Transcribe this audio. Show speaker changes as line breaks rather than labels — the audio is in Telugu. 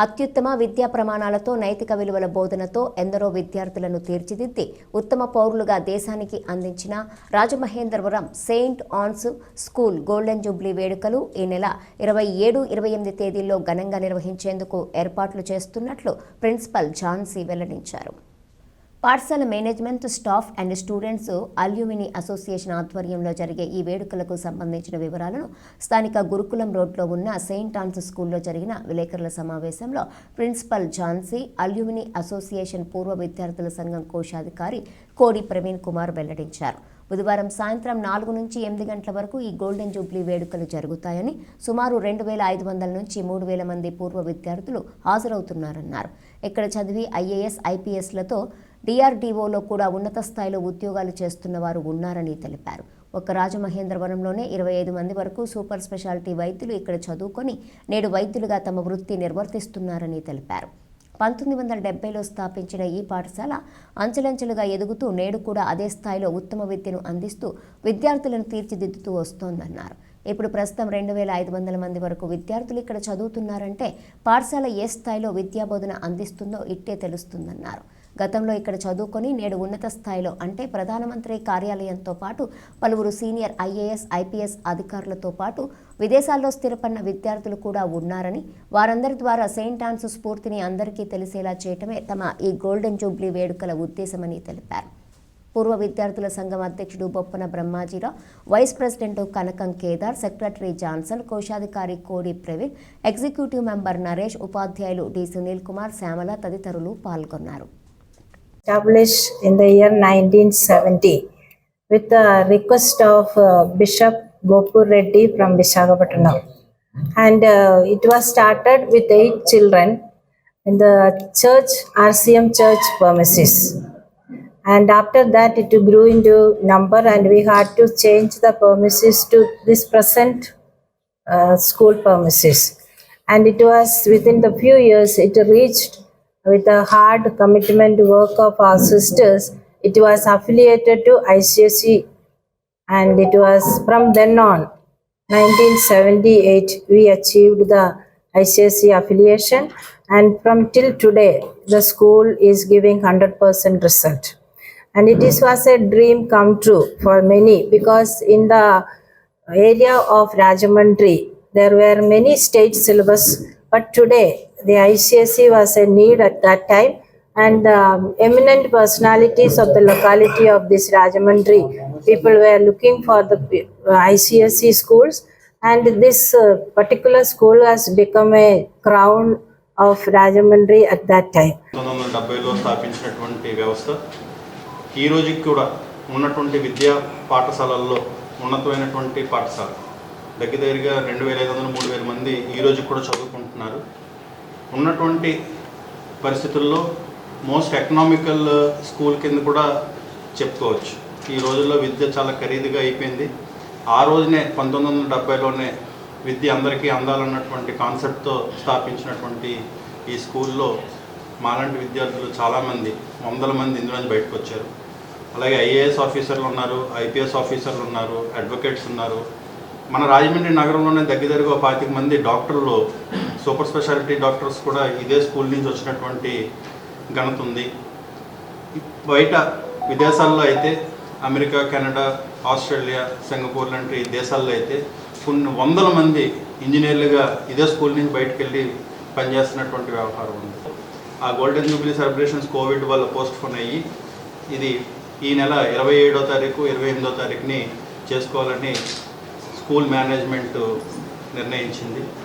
అత్యుత్తమ విద్యా ప్రమాణాలతో నైతిక విలువల బోధనతో ఎందరో విద్యార్థులను తీర్చిదిద్ది ఉత్తమ పౌరులుగా దేశానికి అందించిన Rajamahendravaram Saint Anne's school golden jubilee వేడుకలు ఈ నెల 27-28 తేదీల్లో ఘనంగా నిర్వహించేందుకు ఏర్పాట్లు చేస్తున్నట్లు ప్రిన్సిపల్ ఝాన్సీ వెల్లడించారు. పాఠశాల management, staff and students alumni association ఆధ్వర్యంలో జరిగే ఈ వేడుకలకు సంబంధించిన వివరాలను స్థానిక గురుకులం రోడ్లో ఉన్న సెయింట్ ఆన్స్ స్కూల్లో జరిగిన విలేకరుల సమావేశంలో ప్రిన్సిపల్ ఝాన్సీ, అల్యూమిని అసోసియేషన్ పూర్వ విద్యార్థుల సంఘం కోశాధికారి కోడి ప్రవీణ్ కుమార్ వెల్లడించారు. బుధవారం సాయంత్రం 4 నుంచి 8 గంటల వరకు ఈ గోల్డెన్ జూబ్లీ వేడుకలు జరుగుతాయని, సుమారు 2500 నుంచి 3000 మంది పూర్వ విద్యార్థులు హాజరవుతున్నారన్నారు. ఇక్కడ చదివి IAS, IPSలతో DRDOలో కూడా ఉన్నత స్థాయిలో ఉద్యోగాలు చేస్తున్న వారు ఉన్నారని తెలిపారు. ఒక్క రాజమహేంద్రవరంలోనే 25 మంది వరకు సూపర్ స్పెషాలిటీ వైద్యులు ఇక్కడ చదువుకొని నేడు వైద్యులుగా తమ వృత్తి నిర్వర్తిస్తున్నారని తెలిపారు. 1970లో స్థాపించిన ఈ పాఠశాల అంచెలంచెలుగా ఎదుగుతూ నేడు కూడా అదే స్థాయిలో ఉత్తమ విద్యను అందిస్తూ విద్యార్థులను తీర్చిదిద్దుతూ వస్తోందన్నారు. ఇప్పుడు ప్రస్తుతం 2500 మంది వరకు విద్యార్థులు ఇక్కడ చదువుతున్నారంటే పాఠశాల ఏ స్థాయిలో విద్యాబోధన అందిస్తుందో ఇట్టే తెలుస్తుందన్నారు. గతంలో ఇక్కడ చదువుకొని నేడు ఉన్నత స్థాయిలో అంటే ప్రధానమంత్రి కార్యాలయంతో పాటు పలువురు సీనియర్ IAS, IPS అధికారులతో పాటు విదేశాల్లో స్థిరపడిన విద్యార్థులు కూడా ఉన్నారని, వారందరి ద్వారా సెయింట్ ఆన్స్ స్ఫూర్తిని అందరికీ తెలిసేలా చేయటమే తమ ఈ గోల్డెన్ జూబ్లీ వేడుకల ఉద్దేశమని తెలిపారు. పూర్వ విద్యార్థుల సంఘం అధ్యక్షుడు బొప్పన బ్రహ్మాజీరావు, వైస్ ప్రెసిడెంట్ కనకం కేదార్, సెక్రటరీ జాన్సన్, కోశాధికారి కోడి ప్రవీణ్, ఎగ్జిక్యూటివ్ మెంబర్ నరేష్, ఉపాధ్యాయులు డి సునీల్ కుమార్, శ్యామల తదితరులు పాల్గొన్నారు.
Established in the year 1970 with the request of Bishop Gopur Reddy from Visakhapatnam, and it was started with 8 children in the church, RCM church premises, and after that it grew into number and we had to change the premises to this present school premises, and it was within the few years it reached. With the hard commitment work of our sisters, it was affiliated to ICSE, and it was from then on, 1978, we achieved the ICSE affiliation, and from till today, the school is giving 100% result. And it was a dream come true for many, because in the area of Rajahmundry, there were many state syllabus, but today, the ICSE was a need at that time, and eminent personalities of the locality of this Rajahmundry people were looking for the ICSE schools, and this particular school has become a crown of Rajahmundry at that time.
1970లో స్థాపించినటువంటి వ్యవస్థ ఈ రోజుకి కూడా ఉన్నటువంటి విద్యా పాఠశాలల్లో ఉన్నతమైనటువంటి పాఠశాల దగ్గరగా 2500-3000 మంది ఈ రోజు కూడా చదువుకుంటున్నారు. ఉన్నటువంటి పరిస్థితుల్లో మోస్ట్ ఎకనామికల్ స్కూల్ కింద కూడా చెప్పుకోవచ్చు. ఈ రోజుల్లో విద్య చాలా ఖరీదుగా అయిపోయింది. ఆ రోజునే 1970లోనే విద్య అందరికీ అందాలన్నటువంటి కాన్సెప్ట్తో స్థాపించినటువంటి ఈ స్కూల్లో మాలాంటి విద్యార్థులు చాలామంది, 100 మంది ఇందులోంచి బయటకు వచ్చారు. అలాగే IAS ఆఫీసర్లు ఉన్నారు, IPS ఆఫీసర్లు ఉన్నారు, అడ్వకేట్స్ ఉన్నారు. మన రాజమండ్రి నగరంలోనే దగ్గరగా 25 మంది డాక్టర్లు, సూపర్ స్పెషాలిటీ డాక్టర్స్ కూడా ఇదే స్కూల్ నుంచి వచ్చినటువంటి ఘనత ఉంది. బయట విదేశాల్లో అయితే అమెరికా, కెనడా, ఆస్ట్రేలియా, సింగపూర్ లాంటి దేశాల్లో అయితే కొన్ని 100 మంది ఇంజనీర్లుగా ఇదే స్కూల్ నుంచి బయటకు వెళ్ళి పనిచేస్తున్నటువంటి వ్యవహారం ఉంది. ఆ గోల్డెన్ జూబ్లీ సెలబ్రేషన్స్ కోవిడ్ వల్ల పోస్ట్ పోన్ అయ్యి ఇది ఈ నెల 27వ తారీఖు, 28వ తారీఖుని చేసుకోవాలని స్కూల్ మేనేజ్మెంట్ నిర్ణయించింది.